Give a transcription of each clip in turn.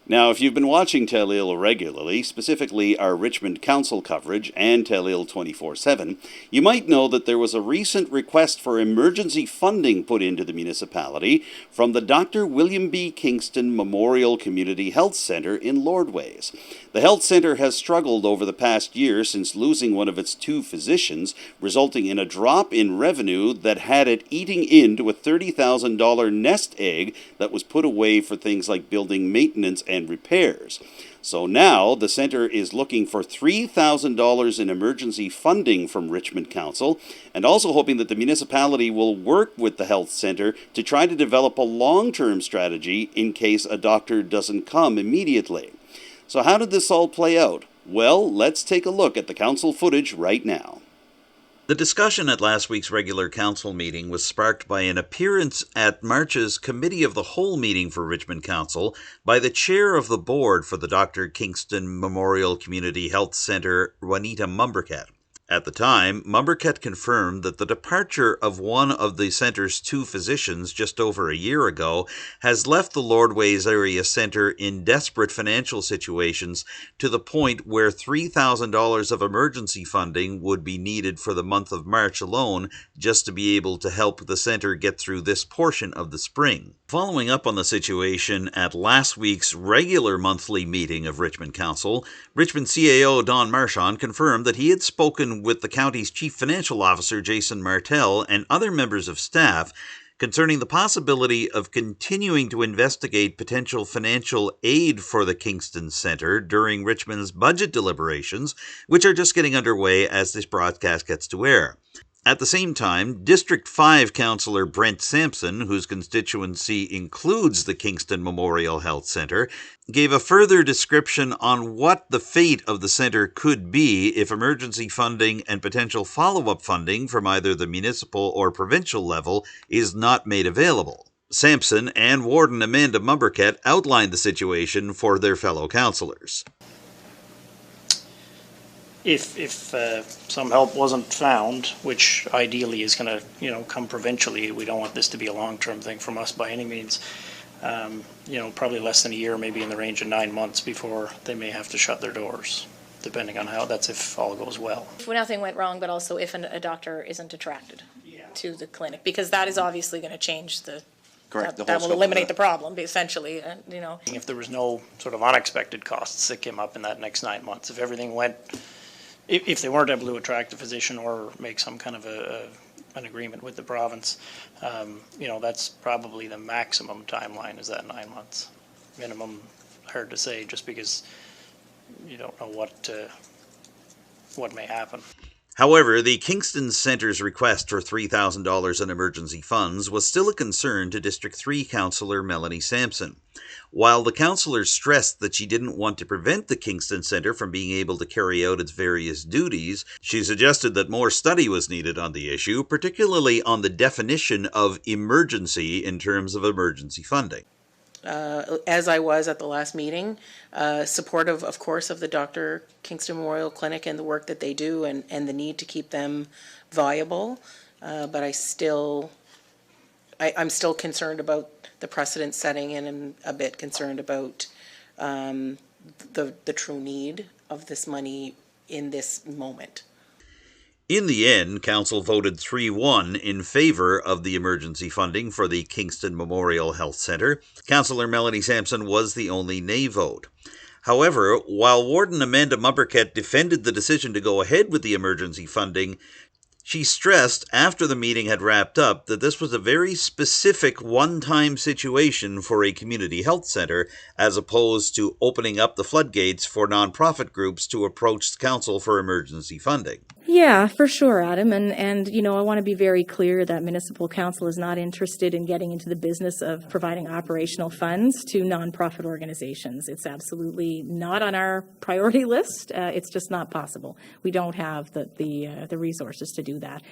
Now, if you've been watching Telile regularly, specifically our Richmond Council coverage and Telile 24/7, you might know that there was a recent request for emergency funding put into the municipality from the Dr. William B. Kingston Memorial Community Health Centre in Lordways. The health centre has struggled over the past year since losing one of its two physicians, resulting in a drop in revenue that had it eating into a $30,000 nest egg that was put away for things like building maintenance and repairs. So now the centre is looking for $3,000 in emergency funding from Richmond Council, and also hoping that the municipality will work with the health centre to try to develop a long-term strategy in case a doctor doesn't come immediately. So how did this all play out? Well, let's take a look at the council footage right now. The discussion at last week's regular council meeting was sparked by an appearance at March's Committee of the Whole meeting for Richmond Council by the chair of the board for the Dr. Kingston Memorial Community Health Centre, Juanita Mumbercat. At the time, Mumbercat confirmed that the departure of one of the centre's two physicians just over a year ago has left the Lordways Area Centre in desperate financial situations to the point where $3,000 of emergency funding would be needed for the month of March alone just to be able to help the centre get through this portion of the spring. Following up on the situation at last week's regular monthly meeting of Richmond Council, Richmond CAO Don Marchand confirmed that he had spoken with the county's Chief Financial Officer Jason Martel and other members of staff concerning the possibility of continuing to investigate potential financial aid for the Kingston Centre during Richmond's budget deliberations, which are just getting underway as this broadcast gets to air. At the same time, District 5 Councillor Brent Sampson, whose constituency includes the Kingston Memorial Health Centre, gave a further description on what the fate of the centre could be if emergency funding and potential follow-up funding from either the municipal or provincial level is not made available. Sampson and Warden Amanda Mumbercat outlined the situation for their fellow councillors. If some help wasn't found, which ideally is going to, come provincially, we don't want this to be a long-term thing from us by any means. Probably less than a year, maybe in the range of 9 months before they may have to shut their doors, depending on how. That's if all goes well. If nothing went wrong, but also if a doctor isn't attracted to the clinic, because that is obviously going to change the. Correct. That will eliminate the problem, essentially. If there was no sort of unexpected costs that came up in that next 9 months, if everything went. If they weren't able to attract a physician or make some kind of an agreement with the province, that's probably the maximum timeline is that 9 months. Minimum, hard to say, just because you don't know what may happen. However, the Kingston Centre's request for $3,000 in emergency funds was still a concern to District 3 Councillor Melanie Sampson. While the councillor stressed that she didn't want to prevent the Kingston Centre from being able to carry out its various duties, she suggested that more study was needed on the issue, particularly on the definition of emergency in terms of emergency funding. As I was at the last meeting, supportive, of course, of the Dr. Kingston Memorial Clinic and the work that they do and the need to keep them viable. But I'm still concerned about the precedent setting, and I'm a bit concerned about the true need of this money in this moment. In the end, Council voted 3-1 in favour of the emergency funding for the Kingston Memorial Health Centre. Councillor Melanie Sampson was the only nay vote. However, while Warden Amanda Mumbercat defended the decision to go ahead with the emergency funding, she stressed after the meeting had wrapped up that this was a very specific one-time situation for a community health centre, as opposed to opening up the floodgates for non-profit groups to approach the council for emergency funding. Yeah, for sure, Adam. And I want to be very clear that Municipal Council is not interested in getting into the business of providing operational funds to nonprofit organizations. It's absolutely not on our priority list. It's just not possible. We don't have the resources to do that.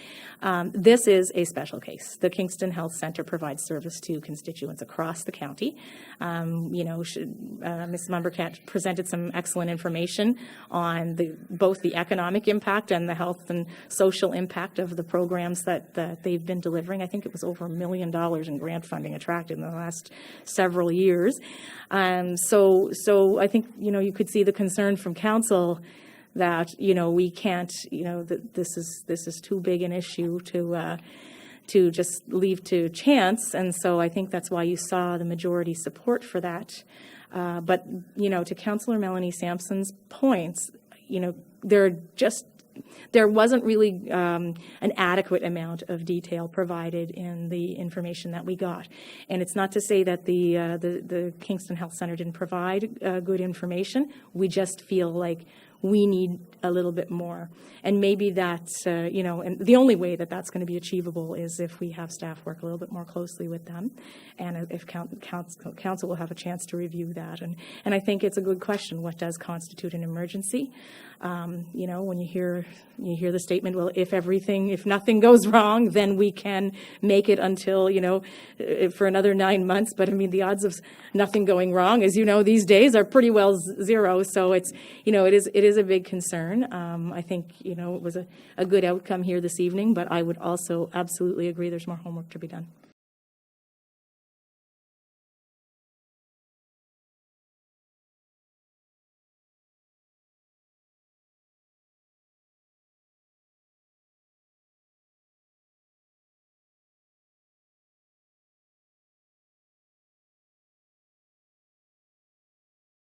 This is a special case. The Kingston Health Centre provides service to constituents across the county. Ms. Mumbercat presented some excellent information on both the economic impact and the health health and social impact of the programs that they've been delivering. I think it was over $1 million in grant funding attracted in the last several years. So I think, you could see the concern from council that, we can't, that this is too big an issue to just leave to chance. And so I think that's why you saw the majority support for that. But, to Councillor Melanie Sampson's points, there wasn't really an adequate amount of detail provided in the information that we got. And it's not to say that the Kingston Health Centre didn't provide good information. We just feel like we need a little bit more. And maybe that's, and the only way that that's going to be achievable is if we have staff work a little bit more closely with them, and if council will have a chance to review that. And I think it's a good question, what does constitute an emergency? When you hear the statement, well, if nothing goes wrong, then we can make it until, for another 9 months. But I mean, the odds of nothing going wrong, as you know, these days are pretty well zero. So it's, it is a big concern. I think, it was a good outcome here this evening, but I would also absolutely agree there's more homework to be done.